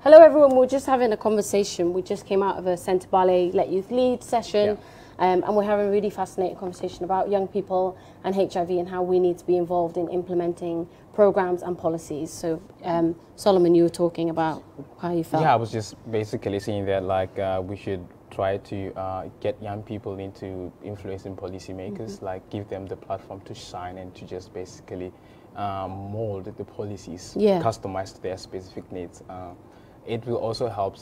Hello everyone, we're just having a conversation. We just came out of a Sentebale Youth Lead session, and we're having a really fascinating conversation about young people and HIV and how we need to be involved in implementing programs and policies. So Solomon, you were talking about how you felt. Yeah, I was just basically saying that we should try to get young people into influencing policymakers, like give them the platform to shine and to just basically mold the policies customized to their specific needs. It will also help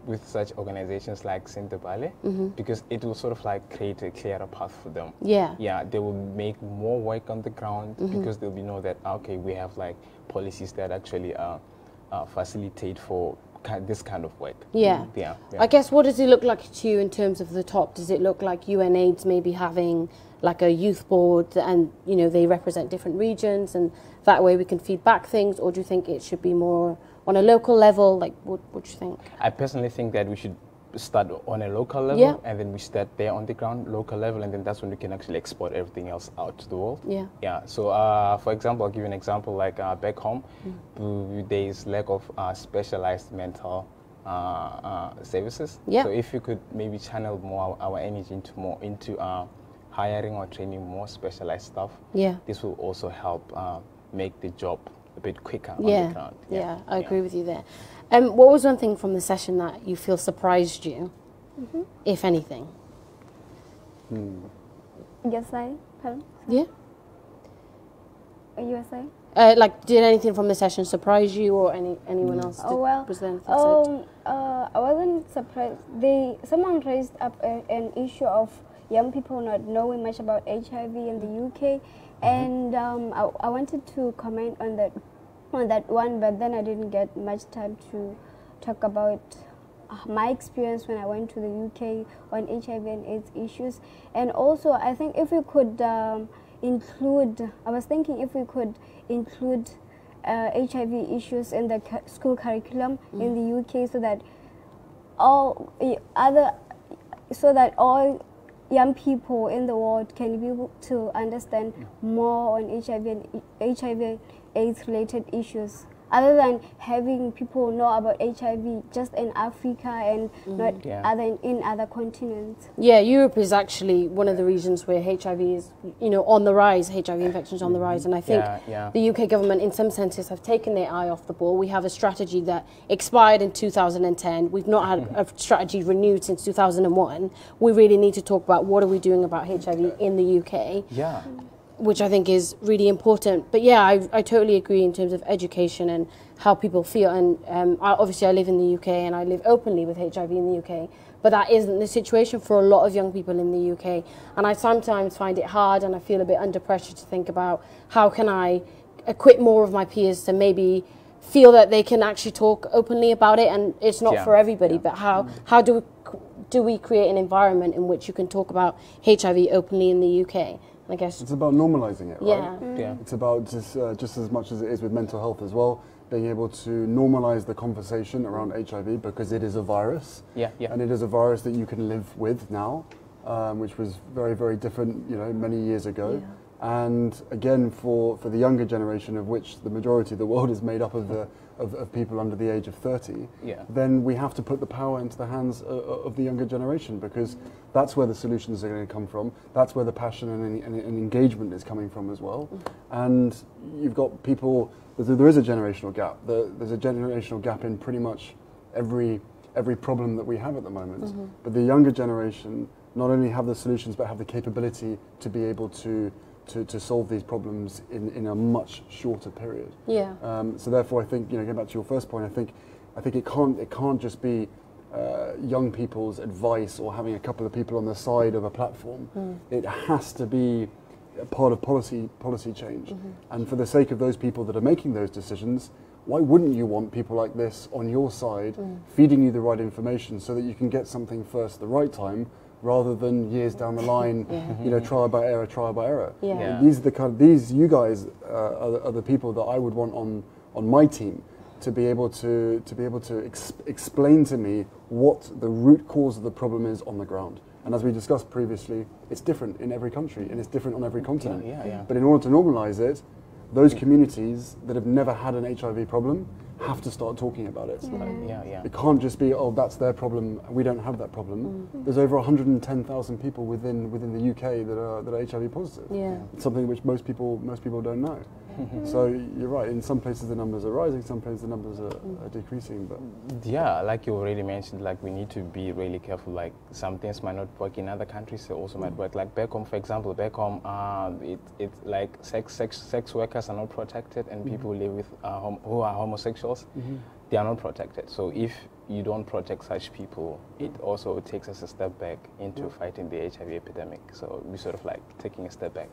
with such organizations like Sentebale, because it will sort of like create a clearer path for them. Yeah, they will make more work on the ground because they'll know that, okay, we have like policies that actually facilitate for this kind of work. Yeah. I guess, what does it look like to you in terms of the top? Does it look like UNAIDS maybe having like a youth board and, you know, they represent different regions and that way we can feed back things, or do you think it should be more on a local level? Like, what do you think? I personally think that we should start on a local level, and then we start there on the ground, local level, and then that's when we can actually export everything else out to the world. So for example, I'll give you an example, like back home, there is lack of specialized mental services. So if you could maybe channel more our energy into hiring or training more specialized staff, this will also help make the job a bit quicker on the ground. I agree with you there. What was one thing from the session that you feel surprised you, if anything? USA, pardon? Yeah. USA? Like, did anything from the session surprise you, or anyone else? Was there anything said? I wasn't surprised. Someone raised up an issue of young people not knowing much about HIV in the UK, and I wanted to comment on that one, but then I didn't get much time to talk about my experience when I went to the UK on HIV and AIDS issues. And also, I think if we could include HIV issues in the school curriculum in the UK, so that all young people in the world can be able to understand more on HIV and HIV AIDS related issues, other than having people know about HIV just in Africa and not in other continents. Yeah, Europe is actually one of the regions where HIV is, on the rise. HIV infections on the rise, and I think the UK government, in some senses, have taken their eye off the ball. We have a strategy that expired in 2010. We've not had a strategy renewed since 2001. We really need to talk about what are we doing about HIV in the UK. Which I think is really important. But yeah, I totally agree in terms of education and how people feel. And obviously I live in the UK and I live openly with HIV in the UK, but that isn't the situation for a lot of young people in the UK. And I sometimes find it hard, and I feel a bit under pressure to think about how can I equip more of my peers to maybe feel that they can actually talk openly about it. And it's not for everybody, but how do we create an environment in which you can talk about HIV openly in the UK? I guess it's about normalizing it, right? It's about just as much as it is with mental health as well, being able to normalize the conversation around HIV, because it is a virus, and it is a virus that you can live with now, which was very, very different, many years ago. And again, for the younger generation, of which the majority of the world is made up of people under the age of 30, then we have to put the power into the hands of the younger generation, because that's where the solutions are going to come from. That's where the passion and engagement is coming from as well. And you've got people, there is a generational gap. There's a generational gap in pretty much every problem that we have at the moment. But the younger generation not only have the solutions, but have the capability to be able to solve these problems in a much shorter period. So therefore, I think, going back to your first point, I think it can't just be young people's advice or having a couple of people on the side of a platform. It has to be a part of policy change. And for the sake of those people that are making those decisions, why wouldn't you want people like this on your side, feeding you the right information so that you can get something first at the right time, rather than years down the line, trial by error. You guys are the people that I would want on my team, to be able to explain to me what the root cause of the problem is on the ground. And as we discussed previously, it's different in every country and it's different on every continent. But in order to normalize it, those communities that have never had an HIV problem have to start talking about it. Yeah. It can't just be, oh, that's their problem, we don't have that problem. There's over 110,000 people within the UK that are HIV positive. It's something which most people don't know. So you're right, in some places the numbers are rising, some places the numbers are decreasing. But yeah, like you already mentioned, like we need to be really careful. Like some things might not work in other countries, they also might work. Like back home, for example, back home, it's like sex workers are not protected, and people who live with who are homosexuals, they are not protected. So if you don't protect such people, it also takes us a step back into fighting the HIV epidemic. So we're sort of like taking a step back.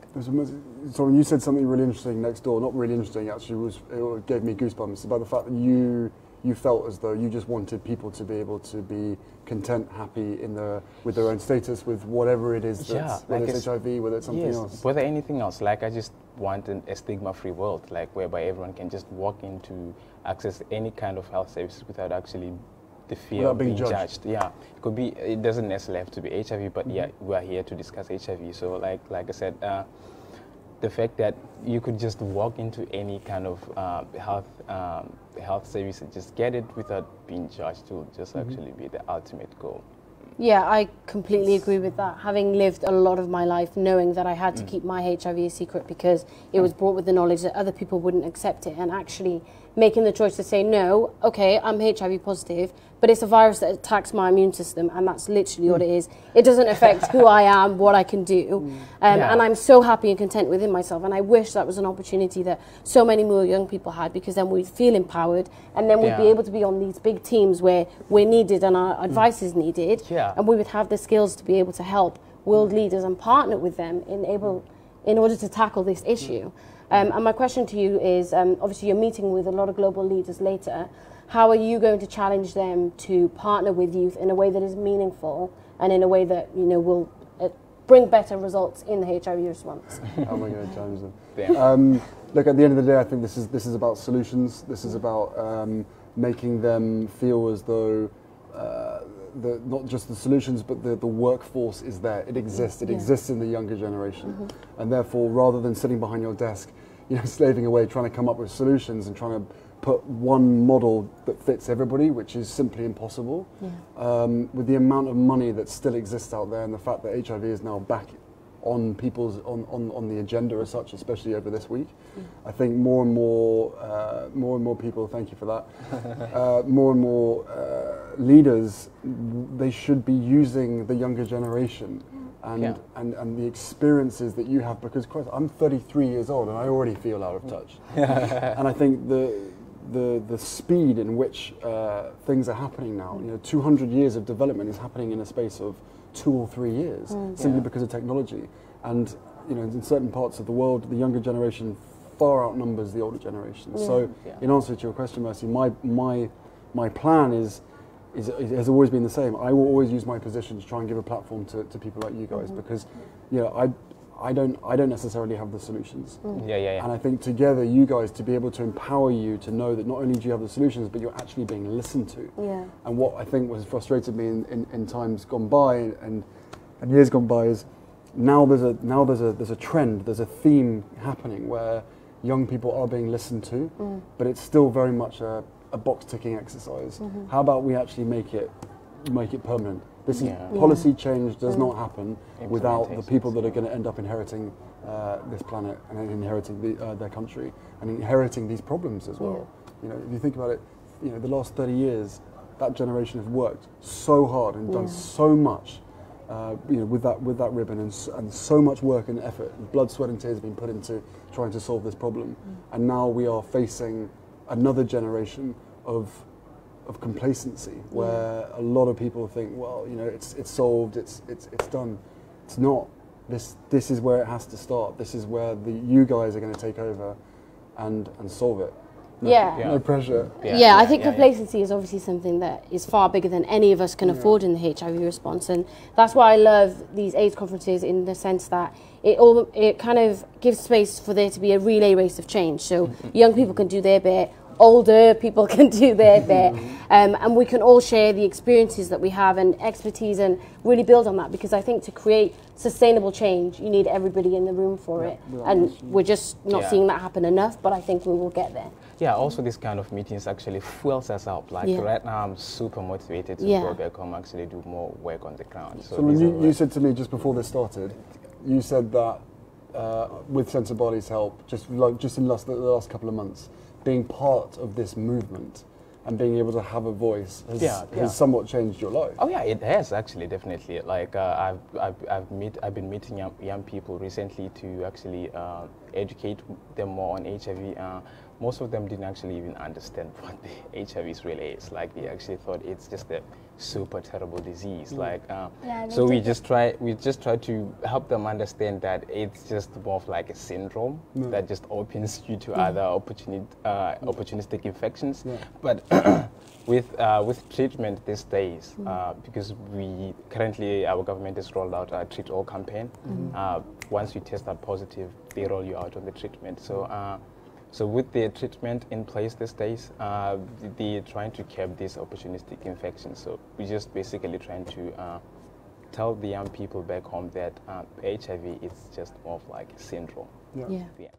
So you said something really interesting next door, not really interesting actually, it gave me goosebumps about the fact that you felt as though you just wanted people to be able to be content, happy with their own status, with whatever it is, whether it's HIV, whether it's something else. Whether anything else. Like I just want a stigma-free world, like whereby everyone can just walk into access any kind of health services without actually the fear of being judged. Yeah, it could be. It doesn't necessarily have to be HIV, but yeah, we are here to discuss HIV. So like I said, the fact that you could just walk into any kind of health service and just get it without being judged will just actually be the ultimate goal. Yeah, I completely agree with that. Having lived a lot of my life knowing that I had to keep my HIV a secret because it was brought with the knowledge that other people wouldn't accept it, and actually making the choice to say, no, okay, I'm HIV positive, but it's a virus that attacks my immune system, and that's literally what it is. It doesn't affect who I am, what I can do. And I'm so happy and content within myself, and I wish that was an opportunity that so many more young people had, because then we'd feel empowered, and then we'd be able to be on these big teams where we're needed and our advice is needed, and we would have the skills to be able to help world leaders and partner with them in order to tackle this issue. And my question to you is, obviously you're meeting with a lot of global leaders later. How are you going to challenge them to partner with youth in a way that is meaningful and in a way that will bring better results in the HIV response? How am I going to challenge them? Look, at the end of the day, I think this is about solutions. This is about making them feel as though not just the solutions, but the workforce is there. It exists. It exists in the younger generation, and therefore, rather than sitting behind your desk, slaving away trying to come up with solutions and trying to put one model that fits everybody, which is simply impossible. With the amount of money that still exists out there, and the fact that HIV is now back on on the agenda as such, especially over this week, I think more and more people. Thank you for that. More and more leaders, they should be using the younger generation and the experiences that you have, because I'm 33 years old and I already feel out of touch. And I think the speed in which things are happening now, 200 years of development is happening in a space of 2 or 3 years, simply because of technology. And in certain parts of the world, the younger generation far outnumbers the older generation. So in answer to your question, Mercy, my plan has always been the same. I will always use my position to try and give a platform to people like you guys, because I don't necessarily have the solutions. And I think together, you guys, to be able to empower you to know that not only do you have the solutions, but you're actually being listened to. And what I think was frustrated me in times gone by and years gone by is now there's a trend, there's a theme happening where young people are being listened to, but it's still very much a box ticking exercise. How about we actually make it permanent? This is policy change does not happen without the people that are going to end up inheriting this planet and inheriting their country and inheriting these problems as well. If you think about it, the last 30 years, that generation has worked so hard and done so much, with that ribbon, and so much work and effort, and blood, sweat, and tears have been put into trying to solve this problem. And now we are facing another generation of complacency, where a lot of people think, well, it's solved, it's done. It's not. This is where it has to start. This is where you guys are going to take over and solve it. No pressure. I think complacency is obviously something that is far bigger than any of us can afford in the HIV response, and that's why I love these AIDS conferences, in the sense that it kind of gives space for there to be a relay race of change. So young people can do their bit, older people can do their bit, and we can all share the experiences that we have and expertise and really build on that, because I think to create sustainable change, you need everybody in the room for it, and we're just not seeing that happen enough, but I think we will get there. Yeah, also this kind of meetings actually fuels us up. Like right now, I'm super motivated to go back home, actually do more work on the ground. So when you said to me just before this started, you said that with Sentebale's help, just in the last couple of months, being part of this movement and being able to have a voice has somewhat changed your life. Oh yeah, it has actually, definitely. Like I've been meeting young people recently to actually educate them more on HIV. Most of them didn't actually even understand what the HIV really is. Like they actually thought it's just a super terrible disease. Like so we just try to help them understand that it's just more of like a syndrome that just opens you to other opportunistic infections. But with treatment these days, because our government has rolled out a Treat All campaign. Once you test out positive, they roll you out on the treatment. So with the treatment in place these days, they're trying to curb these opportunistic infections. So we're just basically trying to tell the young people back home that HIV is just more of like a syndrome. Yeah.